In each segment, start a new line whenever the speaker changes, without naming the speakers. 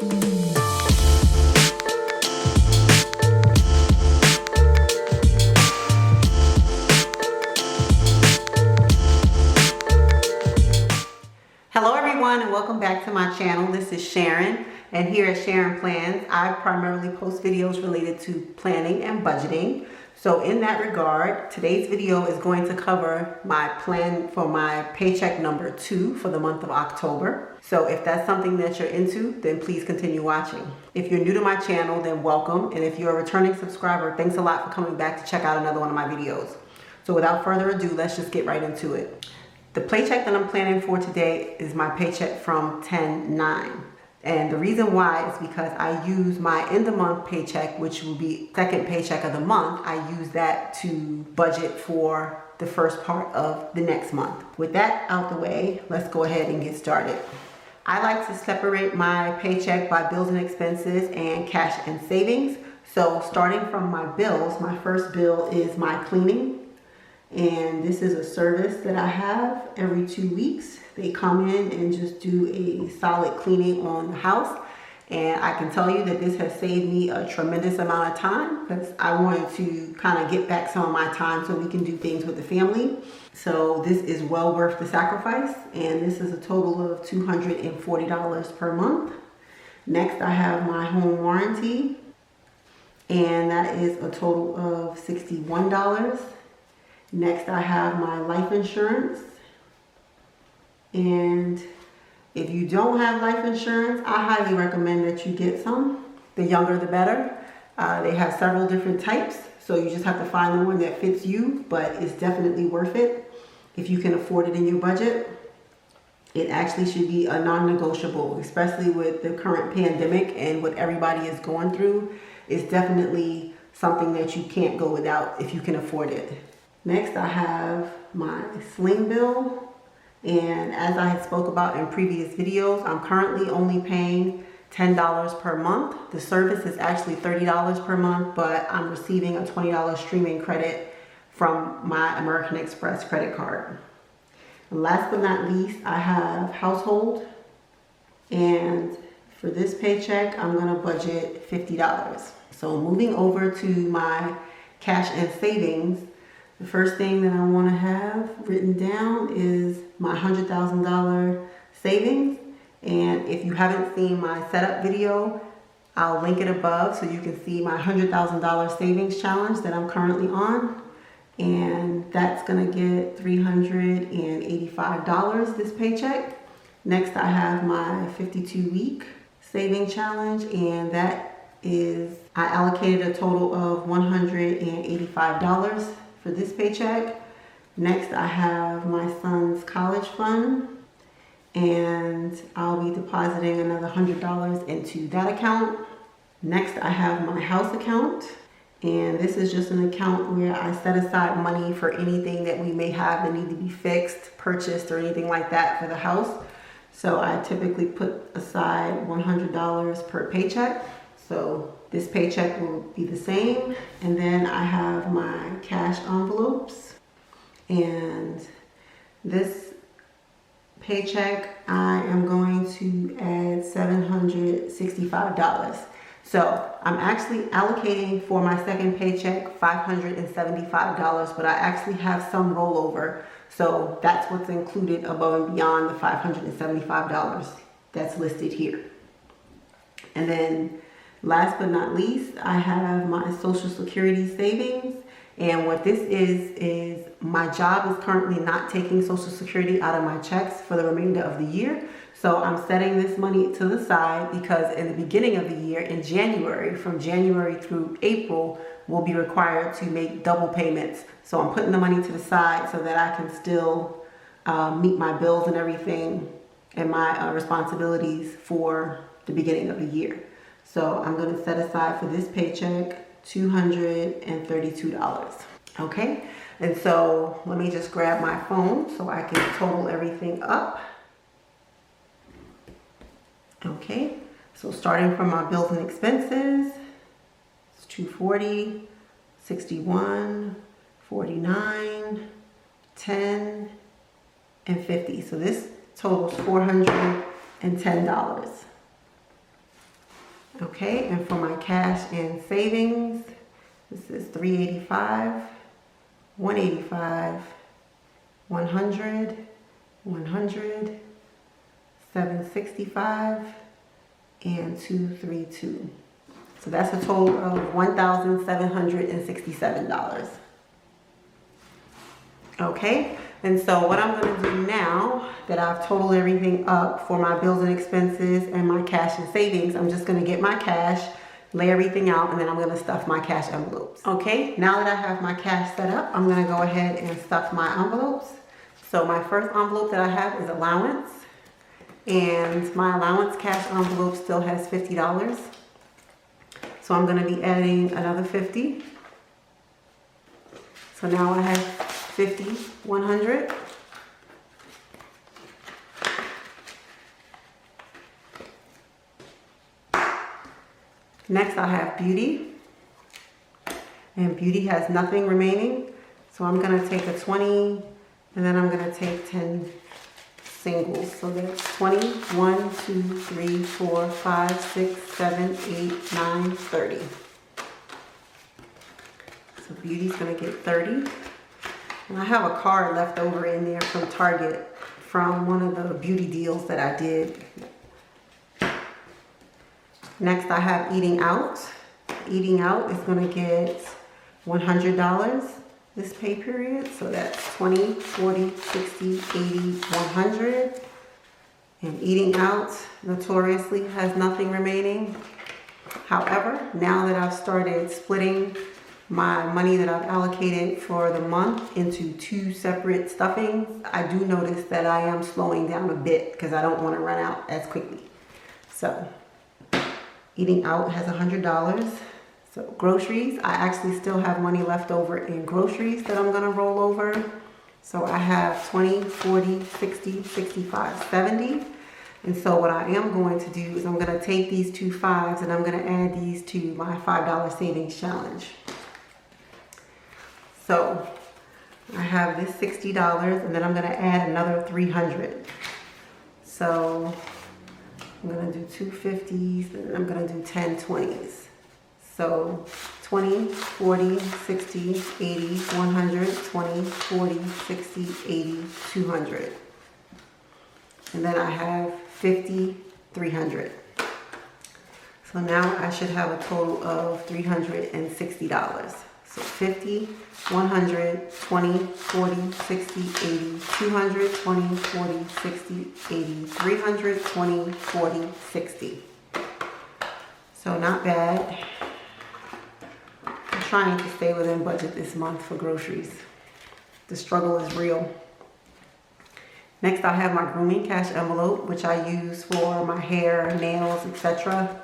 Hello everyone and welcome back to my channel. This is Sharon, and here at Sharon Plans, I primarily post videos related to planning and budgeting. So in that regard, today's video is going to cover my plan for my paycheck number 2 for the month of October. So if that's something that you're into, then please continue watching. If you're new to my channel, then welcome. And if you're a returning subscriber, thanks a lot for coming back to check out another one of my videos. So without further ado, let's just get right into it. The paycheck that I'm planning for today is my paycheck from 10/9. And the reason why is because I use my end of month paycheck, which will be second paycheck of the month. I use that to budget for the first part of the next month. With that out the way, let's go ahead and get started. I like to separate my paycheck by bills and expenses and cash and savings. So starting from my bills, my first bill is my cleaning. And this is a service that I have every 2 weeks. They come in and just do a solid cleaning on the house. And I can tell you that this has saved me a tremendous amount of time because I wanted to kind of get back some of my time so we can do things with the family. So this is well worth the sacrifice. And this is a total of $240 per month. Next, I have my home warranty. And that is a total of $61. Next, I have my life insurance. And if you don't have life insurance, I highly recommend that you get some. The younger, the better. They have several different types, so you just have to find the one that fits you, but it's definitely worth it. If you can afford it in your budget, it actually should be a non-negotiable, especially with the current pandemic and what everybody is going through. It's definitely something that you can't go without if you can afford it. Next, I have my Sling bill, and as I had spoke about in previous videos, I'm currently only paying $10 per month. The service is actually $30 per month, but I'm receiving a $20 streaming credit from my American Express credit card. And last but not least, I have household, and for this paycheck, I'm gonna budget $50. So moving over to my cash and savings, the first thing that I want to have written down is my $100,000 savings. And if you haven't seen my setup video, I'll link it above so you can see my $100,000 savings challenge that I'm currently on. And that's going to get $385 this paycheck. Next, I have my 52-week saving challenge, and that is, I allocated a total of $185 for this paycheck. Next, I have my son's college fund, and I'll be depositing another $100 into that account. Next, I have my house account, and this is just an account where I set aside money for anything that we may have that need to be fixed, purchased, or anything like that for the house. So I typically put aside $100 per paycheck. So this paycheck will be the same. And then I have my cash envelopes. And this paycheck, I am going to add $765. So I'm actually allocating for my second paycheck $575, but I actually have some rollover. So that's what's included above and beyond the $575 that's listed here. And then last but not least, I have my Social Security savings. And what this is my job is currently not taking Social Security out of my checks for the remainder of the year. So I'm setting this money to the side because in the beginning of the year, in January, from January through April, we'll be required to make double payments. So I'm putting the money to the side so that I can still meet my bills and everything and my responsibilities for the beginning of the year. So I'm going to set aside for this paycheck $232. Okay, and so let me just grab my phone so I can total everything up. Okay, so starting from my bills and expenses, it's $240, $61, $49, $10, and $50. So this totals $410. Okay, and for my cash and savings, this is $385, $185, $100, $100, $765, and $232. So that's a total of $1,767. Okay, and so what I'm going to do now that I've totaled everything up for my bills and expenses and my cash and savings, I'm just going to get my cash, lay everything out, and then I'm going to stuff my cash envelopes. Okay, now that I have my cash set up, I'm going to go ahead and stuff my envelopes. So my first envelope that I have is allowance, and my allowance cash envelope still has $50. So I'm going to be adding another 50. So now I have 50, 100. Next I have beauty, and beauty has nothing remaining. So I'm going to take a 20, and then I'm going to take 10 singles. So that's 20, 1, 2, 3, 4, 5, 6, 7, 8, 9, 30. So beauty's going to get 30. And I have a card left over in there from Target from one of the beauty deals that I did. Next I have eating out. Eating out is going to get $100 this pay period. So that's 20, 40, 60, 80, 100. And eating out notoriously has nothing remaining. However, now that I've started splitting my money that I've allocated for the month into 2 separate stuffings, I do notice that I am slowing down a bit because I don't want to run out as quickly. So eating out has $100. So groceries, I actually still have money left over in groceries that I'm going to roll over. So I have 20, 40, 60, 65, 70. And so what I am going to do is I'm going to take these 2 5s and I'm going to add these to my $5 savings challenge. So I have this $60, and then I'm going to add another $300. So I'm going to do 2 50s, and I'm going to do 10 20s. So 20, 40, 60, 80, 100, 20, 40, 60, 80, 200. And then I have 50, 300. So now I should have a total of $360. So 50, 100, 20, 40, 60, 80, 200, 20, 40, 60, 80, 300, 20, 40, 60. So not bad. I'm trying to stay within budget this month for groceries. The struggle is real. Next I have my grooming cash envelope, which I use for my hair, nails, etc.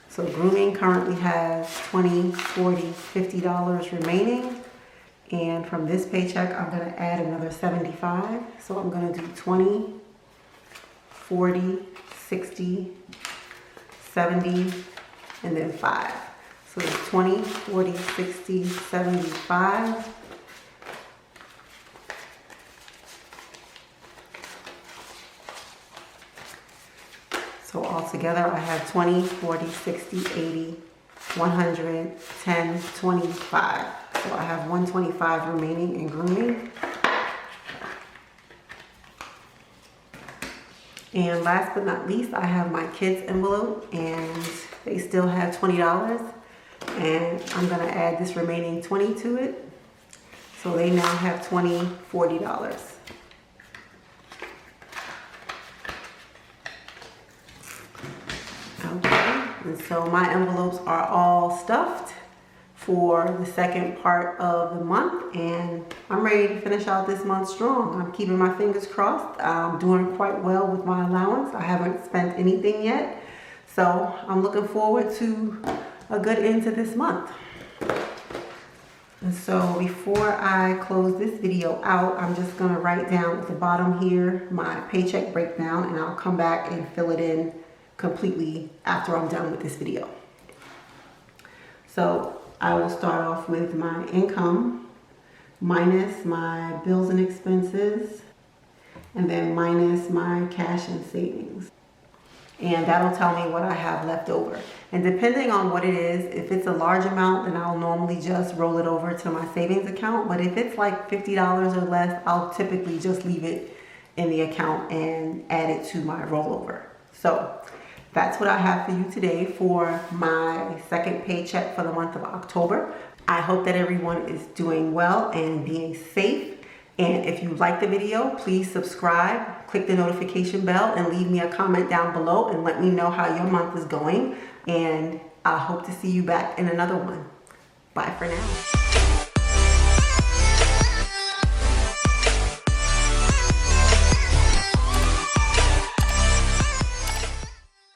So grooming currently has $20, $40, $50 remaining. And from this paycheck, I'm going to add another 75. So I'm going to do 20, 40, 60, 70, and then 5. So it's 20, 40, 60, 75. So altogether I have 20, 40, 60, 80, 100, 10, 25. So I have 125 remaining in grooming. And last but not least, I have my kids envelope, and they still have $20. And I'm going to add this remaining 20 to it. So they now have $20, $40. Okay, and so my envelopes are all stuffed for the second part of the month, and I'm ready to finish out this month strong. I'm keeping my fingers crossed. I'm doing quite well with my allowance. I haven't spent anything yet, so I'm looking forward to a good end to this month. And so before I close this video out, I'm just going to write down at the bottom here my paycheck breakdown, and I'll come back and fill it in completely after I'm done with this video. So I will start off with my income minus my bills and expenses, and then minus my cash and savings. and that'll tell me what I have left over. And depending on what it is, if it's a large amount, then I'll normally just roll it over to my savings account. But if it's like $50 or less, I'll typically just leave it in the account and add it to my rollover. So that's what I have for you today for my second paycheck for the month of October. I hope that everyone is doing well and being safe. And if you like the video, please subscribe, click the notification bell, and leave me a comment down below and let me know how your month is going. And I hope to see you back in another one. Bye for now.